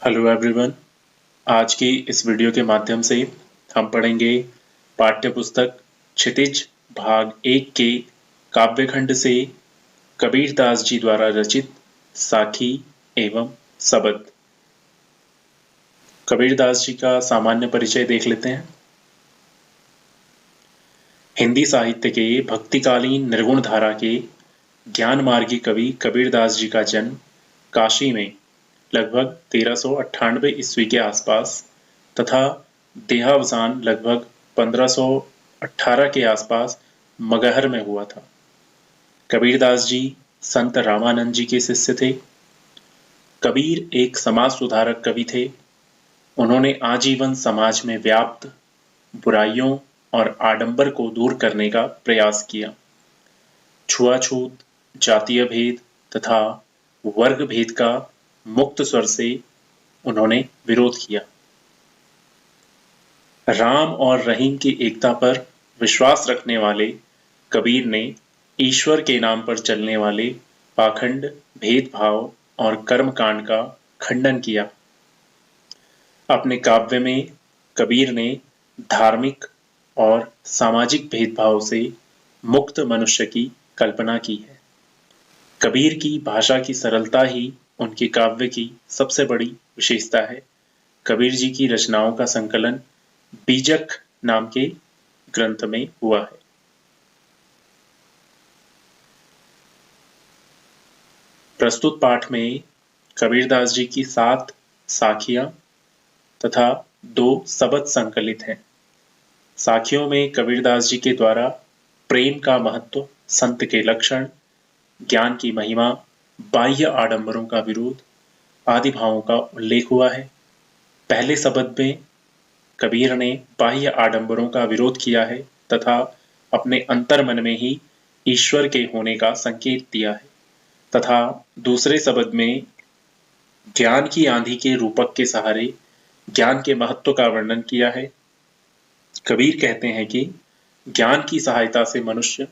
Hello everyone. आज की इस वीडियो के माध्यम से हम पढ़ेंगे पाठ्य पुस्तक क्षितिज भाग 1 के काव्यखंड से कबीरदास जी द्वारा रचित साखी एवं सबद। कबीरदास जी का सामान्य परिचय देख लेते हैं। हिंदी साहित्य के भक्तिकालीन निर्गुण धारा के ज्ञान मार्गी कवि कबीरदास जी का जन्म काशी में लगभग 1398 ईस्वी के आसपास तथा देहावसान लगभग 1518 के आसपास मगहर में हुआ था। कबीरदास जी संत रामानंद जी के शिष्य थे। कबीर एक समाज सुधारक कवि थे। उन्होंने आजीवन समाज में व्याप्त बुराइयों और आडंबर को दूर करने का प्रयास किया। छुआछूत, जातीय भेद तथा वर्ग भेद का मुक्त स्वर से उन्होंने विरोध किया। राम और रहीम की एकता पर विश्वास रखने वाले कबीर ने ईश्वर के नाम पर चलने वाले पाखंड, भेदभाव और कर्मकांड का खंडन किया। अपने काव्य में कबीर ने धार्मिक और सामाजिक भेदभाव से मुक्त मनुष्य की कल्पना की है। कबीर की भाषा की सरलता ही उनके काव्य की सबसे बड़ी विशेषता है। कबीर जी की रचनाओं का संकलन बीजक नाम के ग्रंथ में हुआ है। प्रस्तुत पाठ में कबीरदास जी की 7 साखियां तथा 2 सबद संकलित हैं। साखियों में कबीरदास जी के द्वारा प्रेम का महत्व, संत के लक्षण, ज्ञान की महिमा, बाह्य आडंबरों का विरोध आदि भावों का उल्लेख हुआ है। पहले सबद में कबीर ने बाह्य आडंबरों का विरोध किया है तथा अपने अंतर मन में ही ईश्वर के होने का संकेत दिया है, तथा दूसरे सबद में ज्ञान की आंधी के रूपक के सहारे ज्ञान के महत्व का वर्णन किया है। कबीर कहते हैं कि ज्ञान की सहायता से मनुष्य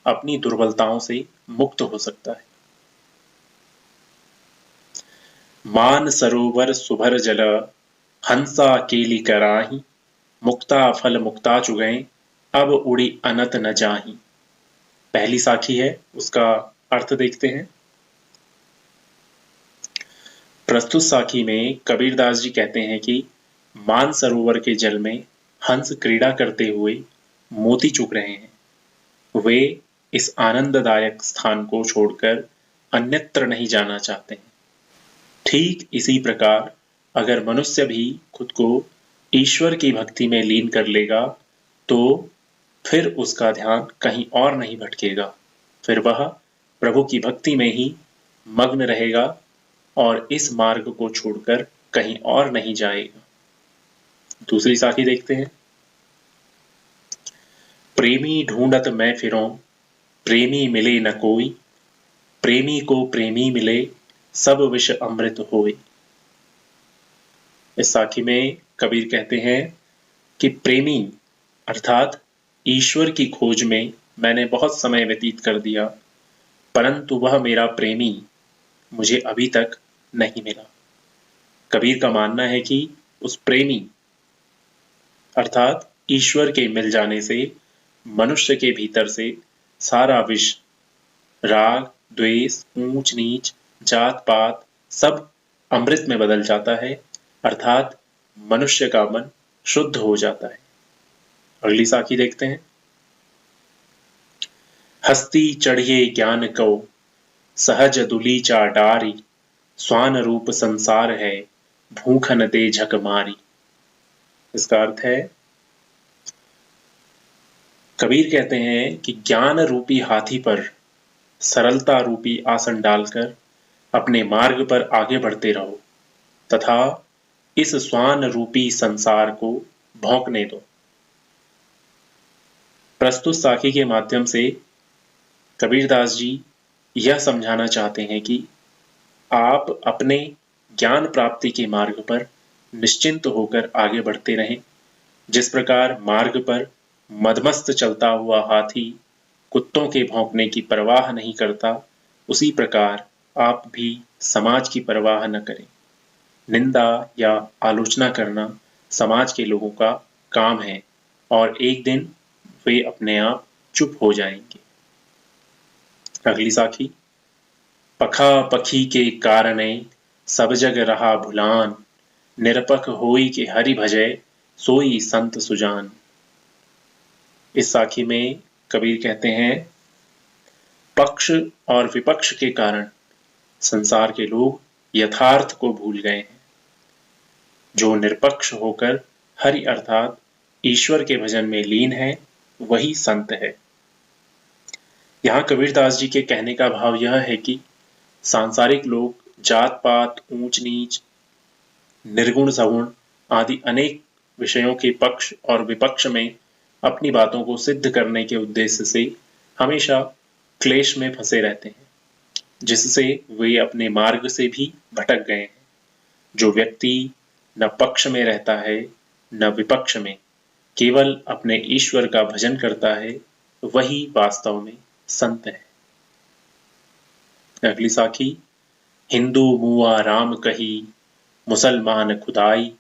अपनी दुर्बलताओं से मुक्त हो सकता है। मान सरोवर सुभर जल हंसा केली कराही, मुक्ता फल मुक्ता चुगै अब उड़ी अनत न जाही। पहली साखी है, उसका अर्थ देखते हैं। प्रस्तुत साखी में कबीरदास जी कहते हैं कि मान सरोवर के जल में हंस क्रीड़ा करते हुए मोती चुग रहे हैं। वे इस आनंददायक स्थान को छोड़कर अन्यत्र नहीं जाना चाहते हैं। ठीक इसी प्रकार अगर मनुष्य भी खुद को ईश्वर की भक्ति में लीन कर लेगा तो फिर उसका ध्यान कहीं और नहीं भटकेगा। फिर वह प्रभु की भक्ति में ही मग्न रहेगा और इस मार्ग को छोड़कर कहीं और नहीं जाएगा। दूसरी साखी देखते हैं। प्रेमी ढूंढत मैं फिरूं, प्रेमी मिले न कोई, प्रेमी को प्रेमी मिले सब विष अमृत होए। इस साखी में कबीर कहते हैं कि प्रेमी अर्थात ईश्वर की खोज में मैंने बहुत समय व्यतीत कर दिया, परंतु वह मेरा प्रेमी मुझे अभी तक नहीं मिला। कबीर का मानना है कि उस प्रेमी अर्थात ईश्वर के मिल जाने से मनुष्य के भीतर से सारा विष, राग, द्वेष, ऊंच नीच, जात पात सब अमृत में बदल जाता है, अर्थात मनुष्य का मन शुद्ध हो जाता है। अगली साखी देखते हैं। हस्ती चढ़िए ज्ञान को सहज दुली चा डारी, स्वान रूप संसार है भूख न दे झक मारी। इसका अर्थ है, कबीर कहते हैं कि ज्ञान रूपी हाथी पर सरलता रूपी आसन डालकर अपने मार्ग पर आगे बढ़ते रहो तथा इस स्वान रूपी संसार को भौंकने दो। प्रस्तुत साखी के माध्यम से कबीरदास जी यह समझाना चाहते हैं कि आप अपने ज्ञान प्राप्ति के मार्ग पर निश्चिंत होकर आगे बढ़ते रहें। जिस प्रकार मार्ग पर मदमस्त चलता हुआ हाथी कुत्तों के भौंकने की परवाह नहीं करता, उसी प्रकार आप भी समाज की परवाह न करें। निंदा या आलोचना करना समाज के लोगों का काम है और एक दिन वे अपने आप चुप हो जाएंगे। अगली साखी। पखा पखी के कारणे सब जग रहा भुलान, निरपख होई के हरि भजय सोई संत सुजान। इस साखी में कबीर कहते हैं, पक्ष और विपक्ष के कारण संसार के लोग यथार्थ को भूल गए हैं। जो निरपक्ष होकर हरि अर्थात ईश्वर के भजन में लीन है वही संत है। यहाँ कबीरदास जी के कहने का भाव यह है कि सांसारिक लोग जात पात, ऊंच नीच, निर्गुण सगुण आदि अनेक विषयों के पक्ष और विपक्ष में अपनी बातों को सिद्ध करने के उद्देश्य से हमेशा क्लेश में फंसे रहते हैं, जिससे वे अपने मार्ग से भी भटक गए हैं। जो व्यक्ति न पक्ष में रहता है न विपक्ष में, केवल अपने ईश्वर का भजन करता है, वही वास्तव में संत है। अगली साखी। हिंदू मुआ राम कही, मुसलमान खुदाई,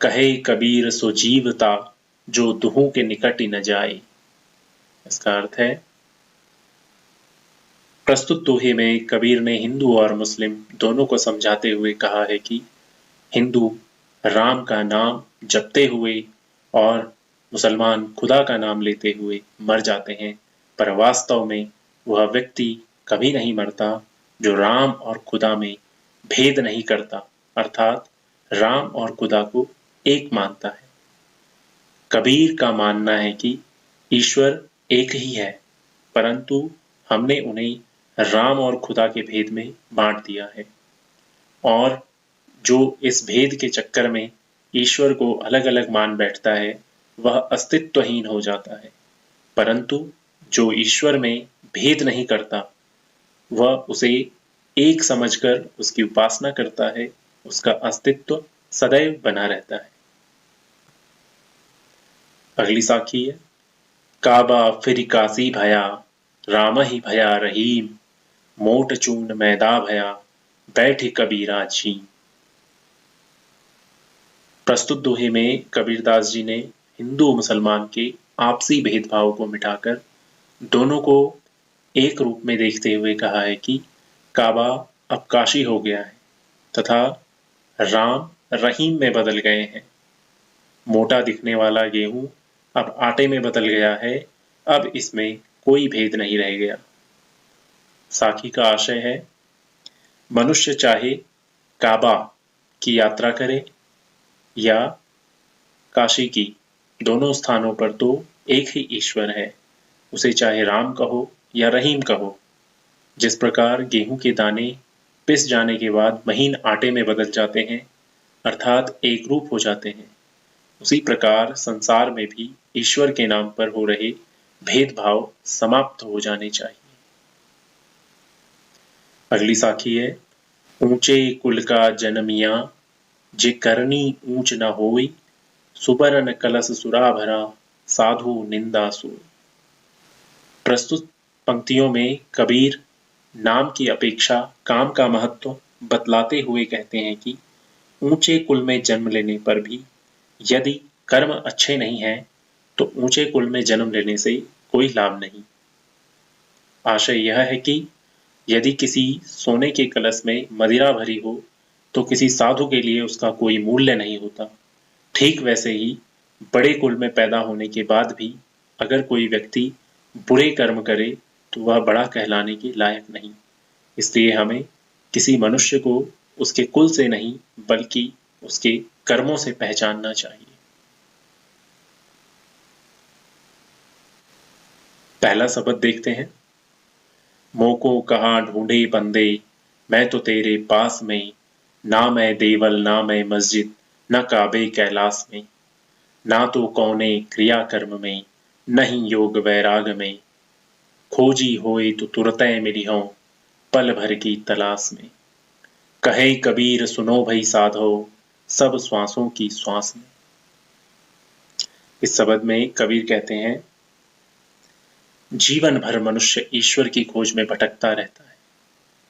कहे कबीर सो जीवता, जो दुहू के निकट न जाए। इसका अर्थ है, प्रस्तुत दोहे में कबीर ने हिंदू और मुस्लिम दोनों को समझाते हुए कहा है कि हिंदू राम का नाम जपते हुए और मुसलमान खुदा का नाम लेते हुए मर जाते हैं, पर वास्तव में वह व्यक्ति कभी नहीं मरता जो राम और खुदा में भेद नहीं करता, अर्थात राम और खुदा को एक मानता है। कबीर का मानना है कि ईश्वर एक ही है, परंतु हमने उन्हें राम और खुदा के भेद में बांट दिया है, और जो इस भेद के चक्कर में ईश्वर को अलग अलग मान बैठता है वह अस्तित्वहीन हो जाता है, परंतु जो ईश्वर में भेद नहीं करता वह उसे एक समझकर उसकी उपासना करता है, उसका अस्तित्व सदैव बना रहता है। अगली साखी है। काबा फिर काशी भया, राम ही भया रहीम, मोट चून मैदा भया, बैठ कबीरा झीम। प्रस्तुत दोहे में कबीरदास जी ने हिंदू मुसलमान के आपसी भेदभाव को मिटाकर दोनों को एक रूप में देखते हुए कहा है कि काबा अब काशी हो गया है तथा राम रहीम में बदल गए हैं। मोटा दिखने वाला गेहूं अब आटे में बदल गया है, अब इसमें कोई भेद नहीं रह गया। साखी का आशय है, मनुष्य चाहे काबा की यात्रा करे या काशी की, दोनों स्थानों पर तो एक ही ईश्वर है, उसे चाहे राम कहो या रहीम कहो। जिस प्रकार गेहूं के दाने पिस जाने के बाद महीन आटे में बदल जाते हैं, अर्थात एक रूप हो जाते हैं, उसी प्रकार संसार में भी ईश्वर के नाम पर हो रहे भेदभाव समाप्त हो जाने चाहिए। अगली साखी है। ऊंचे कुल का जन्मिया, जे करनी ऊंच न होई, सुबरन कलश सुरा भरा, साधु निंदा सोई। प्रस्तुत पंक्तियों में कबीर नाम की अपेक्षा काम का महत्व बतलाते हुए कहते हैं कि ऊंचे कुल में जन्म लेने पर भी यदि कर्म अच्छे नहीं हैं तो ऊंचे कुल में जन्म लेने से कोई लाभ नहीं। आशय यह है कि यदि किसी सोने के कलश में मदिरा भरी हो तो किसी साधु के लिए उसका कोई मूल्य नहीं होता। ठीक वैसे ही बड़े कुल में पैदा होने के बाद भी अगर कोई व्यक्ति बुरे कर्म करे तो वह बड़ा कहलाने के लायक नहीं। इसलिए हमें किसी मनुष्य को उसके कुल से नहीं बल्कि उसके कर्मों से पहचानना चाहिए। पहला शब्द देखते हैं। मोको कहाँ ढूंढे बंदे, मैं तो तेरे पास में, ना मैं देवल ना मैं मस्जिद, न काबे कैलाश में, ना तो कौने क्रिया कर्म में, नहीं योग वैराग में, खोजी होए तो तुरतै मिलिहों, पल भर की तलाश में। कहे कबीर सुनो भई साधो, सब श्वासों की श्वास में। इस शब्द में कबीर कहते हैं, जीवन भर मनुष्य ईश्वर की खोज में भटकता रहता है।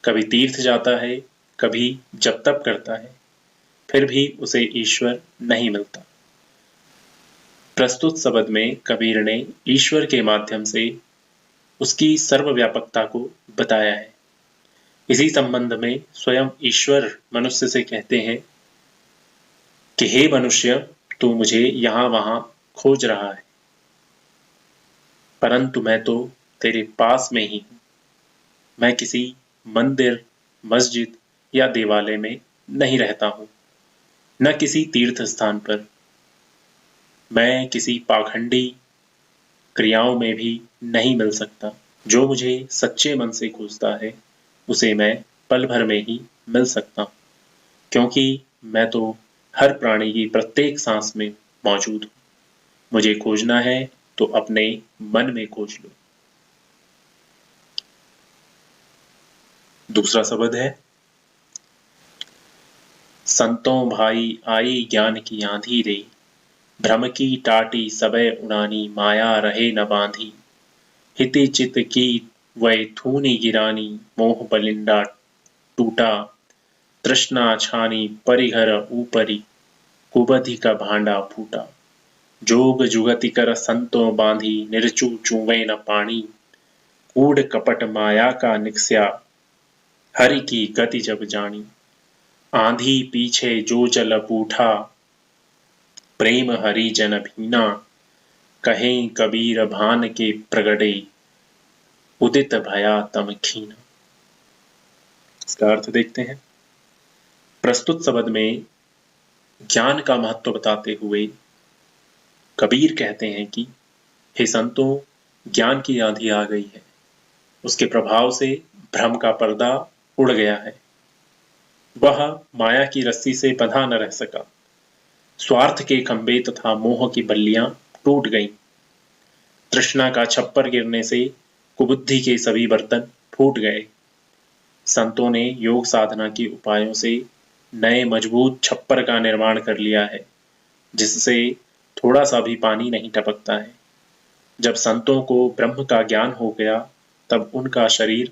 कभी तीर्थ जाता है, कभी जप तप करता है, फिर भी उसे ईश्वर नहीं मिलता। प्रस्तुत शब्द में कबीर ने ईश्वर के माध्यम से उसकी सर्वव्यापकता को बताया है। इसी संबंध में स्वयं ईश्वर मनुष्य से कहते हैं कि हे मनुष्य, तू मुझे यहाँ वहां खोज रहा है, परंतु मैं तो तेरे पास में ही हूं। मैं किसी मंदिर, मस्जिद या देवालय में नहीं रहता हूं, न किसी तीर्थ स्थान पर। मैं किसी पाखंडी क्रियाओं में भी नहीं मिल सकता। जो मुझे सच्चे मन से खोजता है उसे मैं पल भर में ही मिल सकता हूँ, क्योंकि मैं तो हर प्राणी की प्रत्येक सांस में मौजूद हूँ। मुझे खोजना है तो अपने मन में खोज लो। दूसरा शब्द है, संतों भाई आई ज्ञान की आंधी रे, भ्रम की टाटी सबे उड़ानी, माया रहे न बांधी। हिति चित की वै थूनी गिरानी, मोह बलिंडा टूटा, तृष्णा छानी परिहर ऊपरी, कुबधि का भांडा फूटा। जोग जुगति कर संतों बांधी, निर्चू चूवे न पानी, कूड़ कपट माया का निकस्या, हरि की गति जब जानी। आंधी पीछे जो चल पूठा, प्रेम हरि जन भीना, कहें कबीर भान के प्रगटे, उदित भया तम खीना। इसका अर्थ देखते हैं। प्रस्तुत शब्द में ज्ञान का महत्व बताते हुए कबीर कहते हैं कि हे संतों, ज्ञान की आंधी आ गई है। उसके प्रभाव से भ्रम का पर्दा उड़ गया है। वह माया की रस्सी से बंधा न रह सका। स्वार्थ के खंभे तथा मोह की बल्लियां टूट गईं। तृष्णा का छप्पर गिरने से कुबुद्धि के सभी बर्तन फूट गए। संतों ने योग साधना के उपायों से नए मजबूत छप्पर का निर्माण कर लिया है, जिससे थोड़ा सा भी पानी नहीं टपकता है। जब संतों को ब्रह्म का ज्ञान हो गया, तब उनका शरीर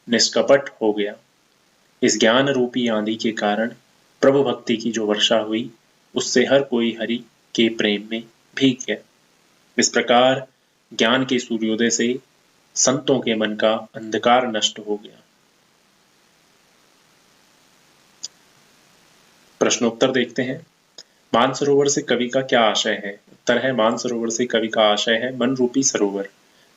निष्कपट हो गया। इस ज्ञान रूपी आंधी के कारण प्रभु भक्ति की जो वर्षा हुई, उससे हर कोई हरि के प्रेम में भीग गया। इस प्रकार ज्ञान के सूर्योदय से संतों के मन का अंधकार नष्ट हो गया। प्रश्नोत्तर देखते हैं। मानसरोवर से कवि का क्या आशय है? उत्तर है, मानसरोवर से कवि का आशय है मन रूपी सरोवर।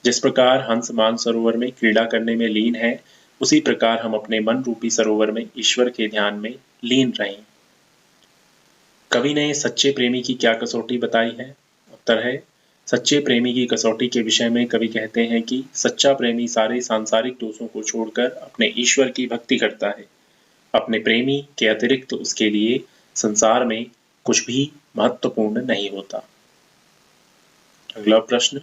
जिस प्रकार हंस मानसरोवर में क्रीड़ा करने में लीन है, उसी प्रकार हम अपने मन रूपी सरोवर में ईश्वर के ध्यान में लीन रहें। कवि ने सच्चे प्रेमी की क्या कसौटी बताई है? उत्तर है, सच्चे प्रेमी की कसौटी के विषय में कवि कहते हैं कि सच्चा प्रेमी सारे सांसारिक दोषों को छोड़कर अपने ईश्वर की भक्ति करता है। अपने प्रेमी के अतिरिक्त उसके लिए संसार में कुछ भी महत्वपूर्ण नहीं होता। अगला प्रश्न,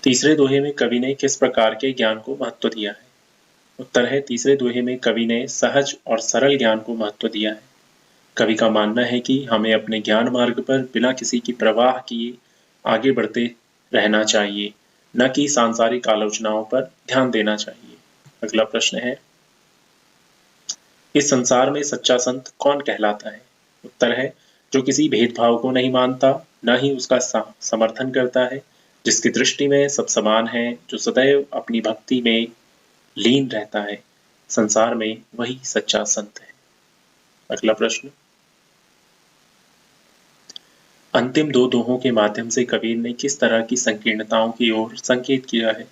तीसरे दोहे में कवि ने किस प्रकार के ज्ञान को महत्व दिया है? उत्तर है, तीसरे दोहे में कवि ने सहज और सरल ज्ञान को महत्व दिया है। कवि का मानना है कि हमें अपने ज्ञान मार्ग पर बिना किसी की परवाह किए आगे बढ़ते रहना चाहिए, न कि सांसारिक आलोचनाओं पर ध्यान देना चाहिए। अगला प्रश्न है, इस संसार में सच्चा संत कौन कहलाता है? उत्तर है, जो किसी भेदभाव को नहीं मानता, न ही उसका समर्थन करता है, जिसकी दृष्टि में सब समान है, जो सदैव अपनी भक्ति में लीन रहता है। संसार में वही सच्चा संत है। अगला प्रश्न, अंतिम दो दोहों के माध्यम से कबीर ने किस तरह की संकीर्णताओं की ओर संकेत किया है?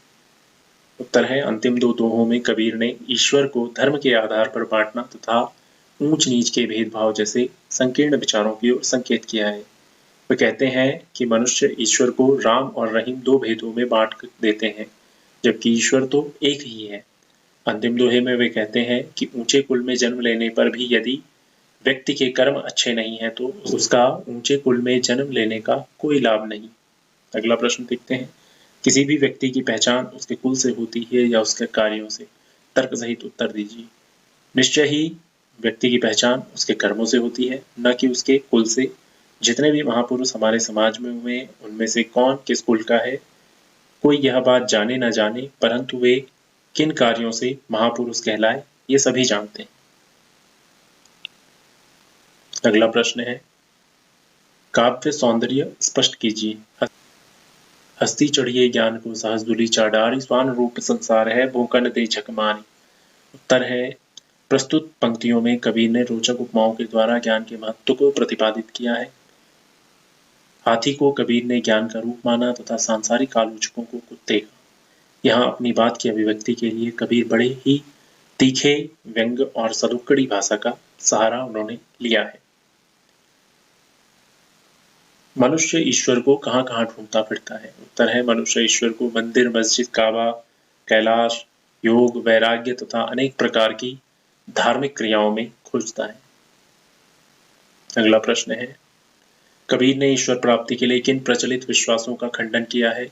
उत्तर है, अंतिम दो दोहों में कबीर ने ईश्वर को धर्म के आधार पर बांटना तथा ऊंच नीच के भेदभाव जैसे संकीर्ण विचारों की ओर संकेत किया है। वे कहते हैं कि मनुष्य ईश्वर को राम और रहीम दो भेदों में बांट देते हैं, जबकि ईश्वर तो एक ही है। अंतिम दोहे में वे कहते हैं कि ऊंचे कुल में जन्म लेने पर भी यदि व्यक्ति के कर्म अच्छे नहीं है तो उसका ऊंचे कुल में जन्म लेने का कोई लाभ नहीं। अगला प्रश्न देखते हैं, किसी भी व्यक्ति की पहचान उसके कुल से होती है या उसके कार्यों से? तर्क सहित उत्तर दीजिए। निश्चय ही व्यक्ति की पहचान उसके कर्मों से होती है, न कि उसके कुल से। जितने भी महापुरुष हमारे समाज में हुए, उनमें से कौन किस कुल का है, कोई यह बात जाने न जाने, परंतु वे किन कार्यों से महापुरुष कहलाए, ये सभी जानते हैं। अगला प्रश्न है, काव्य सौंदर्य स्पष्ट कीजिए। हस्ती चढ़िए ज्ञान को सहज दुली चाडारी, स्वान रूप संसार है भूकन दे झकमारी। उत्तर है, प्रस्तुत पंक्तियों में कबीर ने रोचक उपमाओं के द्वारा ज्ञान के महत्व को प्रतिपादित किया है। हाथी को कबीर ने ज्ञान का रूप माना तथा सांसारिक आलोचकों को कुत्ते का। यहाँ अपनी बात की अभिव्यक्ति के लिए कबीर बड़े ही तीखे व्यंग और सदुक्कड़ी भाषा का सहारा उन्होंने लिया है। मनुष्य ईश्वर को कहाँ कहाँ ढूंढता फिरता है। उत्तर है, मनुष्य ईश्वर को मंदिर, मस्जिद, काबा, कैलाश, योग, वैराग्य तथा अनेक प्रकार की धार्मिक क्रियाओं में खोजता है। अगला प्रश्न है, कबीर ने ईश्वर प्राप्ति के लिए किन प्रचलित विश्वासों का खंडन किया है।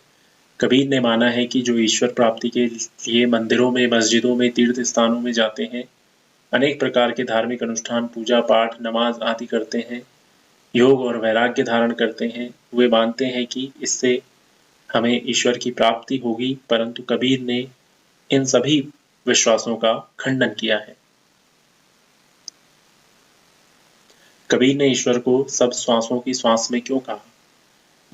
कबीर ने माना है कि जो ईश्वर प्राप्ति के लिए मंदिरों में, मस्जिदों में, तीर्थ स्थानों में जाते हैं, अनेक प्रकार के धार्मिक अनुष्ठान, पूजा पाठ, नमाज आदि करते हैं, योग और वैराग्य धारण करते हैं, वे मानते हैं कि इससे हमें ईश्वर की प्राप्ति होगी। परंतु कबीर ने इन सभी विश्वासों का खंडन किया है। कबीर ने ईश्वर को सब श्वासों की श्वास में क्यों कहा।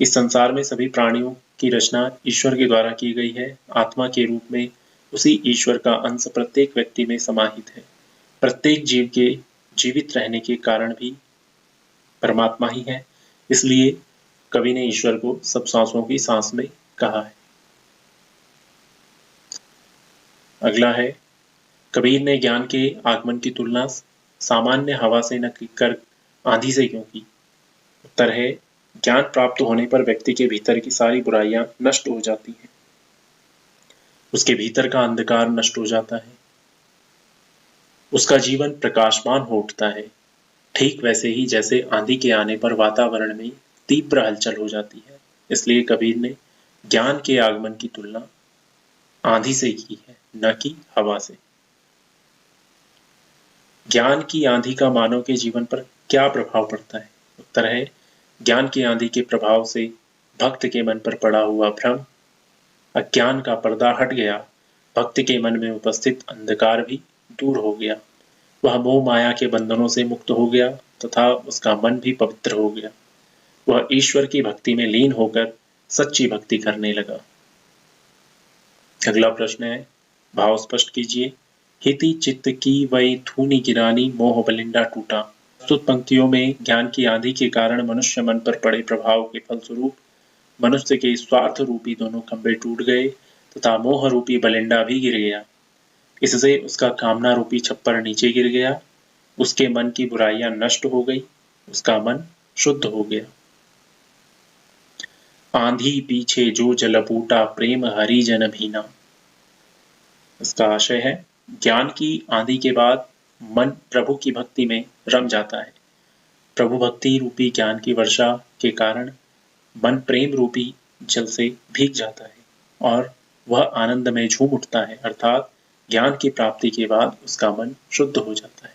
इस संसार में सभी प्राणियों की रचना ईश्वर के द्वारा की गई है। आत्मा के रूप में उसी ईश्वर का अंश प्रत्येक व्यक्ति में समाहित है। प्रत्येक जीव के जीवित रहने के कारण भी परमात्मा ही है। इसलिए कवि ने ईश्वर को सब सांसों की सांस में कहा है। अगला है, कबीर ने ज्ञान के आगमन की तुलना सामान्य हवा से न कर आंधी से क्यों की। उत्तर है, ज्ञान प्राप्त होने पर व्यक्ति के भीतर की सारी बुराइयां नष्ट हो जाती हैं, उसके भीतर का अंधकार नष्ट हो जाता है, उसका जीवन प्रकाशमान हो उठता है। ठीक वैसे ही जैसे आंधी के आने पर वातावरण में तीव्र हलचल हो जाती है। इसलिए कबीर ने ज्ञान के आगमन की तुलना आंधी से की है, न कि हवा से। ज्ञान की आंधी का मानव के जीवन पर क्या प्रभाव पड़ता है। उत्तर है, ज्ञान की आंधी के प्रभाव से भक्त के मन पर पड़ा हुआ भ्रम, अज्ञान का पर्दा हट गया, भक्त के मन में उपस्थित अंधकार भी दूर हो गया, वह मोह माया के बंधनों से मुक्त हो गया तथा उसका मन भी पवित्र हो गया। वह ईश्वर की भक्ति में लीन होकर सच्ची भक्ति करने लगा। अगला प्रश्न है, भाव स्पष्ट कीजिए। हिति चित्त की वही थूनी गिरानी, मोह बलिंडा टूटा। प्रस्तुत पंक्तियों में ज्ञान की आंधी के कारण मनुष्य मन पर पड़े प्रभाव के फलस्वरूप मनुष्य के स्वार्थ रूपी दोनों खंभे टूट गए तथा मोह रूपी बलिंडा भी गिर गया। इससे उसका कामना रूपी छप्पर नीचे गिर गया, उसके मन की बुराइयां नष्ट हो गई, उसका मन शुद्ध हो गया। आंधी पीछे जो जलपूटा, प्रेम हरि जन भीना। इसका आशय है, ज्ञान की आंधी के बाद मन प्रभु की भक्ति में रम जाता है। प्रभु भक्ति रूपी ज्ञान की वर्षा के कारण मन प्रेम रूपी जल से भीग जाता है और वह आनंद में झूम उठता है, अर्थात ज्ञान की प्राप्ति के बाद उसका मन शुद्ध हो जाता है।